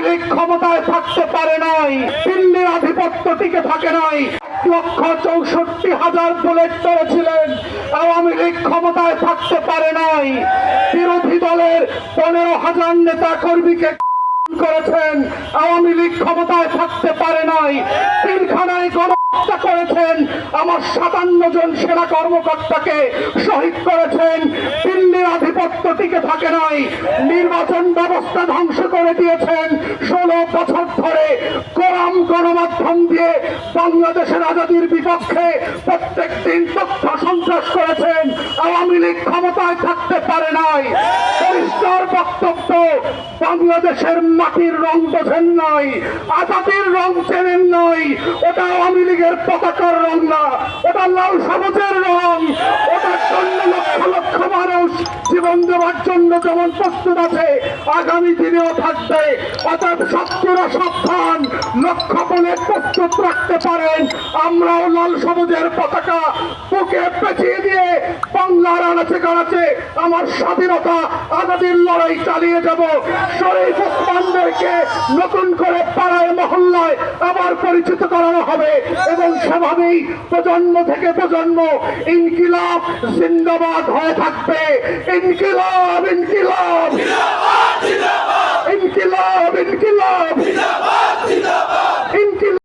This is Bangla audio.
লীগ ক্ষমতায় থাকতে পারে নাই, দিল্লির আধিপত্য টিকে থাকে নাই। 1,64,000 বুলেট মেরেছিলেন, আওয়ামী লীগ ক্ষমতায় থাকতে পারে নাই। বিরোধী দলের 15,000 নেতা কর্মীকে করেছেন, আওয়ামী লীগ ক্ষমতায় থাকতে পারে নাই। পিলখানায় গণহত্যা করেছেন, আমার 57 জন সেনা কর্মকর্তাকে শহীদ করেছেন। দিল্লির আধিপত্য টিকে থাকে নাই, নির্বাচন ব্যবস্থা ধ্বংস করে দিয়েছেন। 16 বছর ধরে কোরআন গণমাধ্যম দিয়ে বাংলাদেশের আজাদির বিপক্ষে প্রত্যেক দিন তথ্য সন্ত্রাস করেছেন, আওয়ামী লীগ ক্ষমতায় থাকতে পারে নাই। পরিষ্কার বক্তব্য, বাংলাদেশের মাটির রং বোঝেন নাই, আজাদির রং চেনেন নাই। ওটা আওয়ামী লীগের পতাকার রং না, ওটা লাল সবুজের রং। ওটার জন্য লক্ষ লক্ষ মানুষ জীবন দেওয়ার জন্য যেমন প্রস্তুত আছে, আগামী দিনেও থাকবে। অর্থাৎ শত্রুরা সাবধান, লক্ষ্য বলে প্রস্তুত রাখতে পারেন। আমরাও লাল সবুজের পতাকা বুকে পেঁচিয়ে দিয়ে বাংলার আনাচে কানাচে আমার স্বাধীনতা আজাদির লড়াই চালিয়ে যাব। শরীফ ওসমানদেরকে নতুন করে পাড়ায় মহল্লায় আবার পরিচিত করানো হবে এবং সেভাবেই প্রজন্ম থেকে প্রজন্ম ইনকিলাব জিন্দাবাদ হয়ে থাকবে। ইনকিলাব ইনকিলাব ইনকিলাব ইনকিলাব।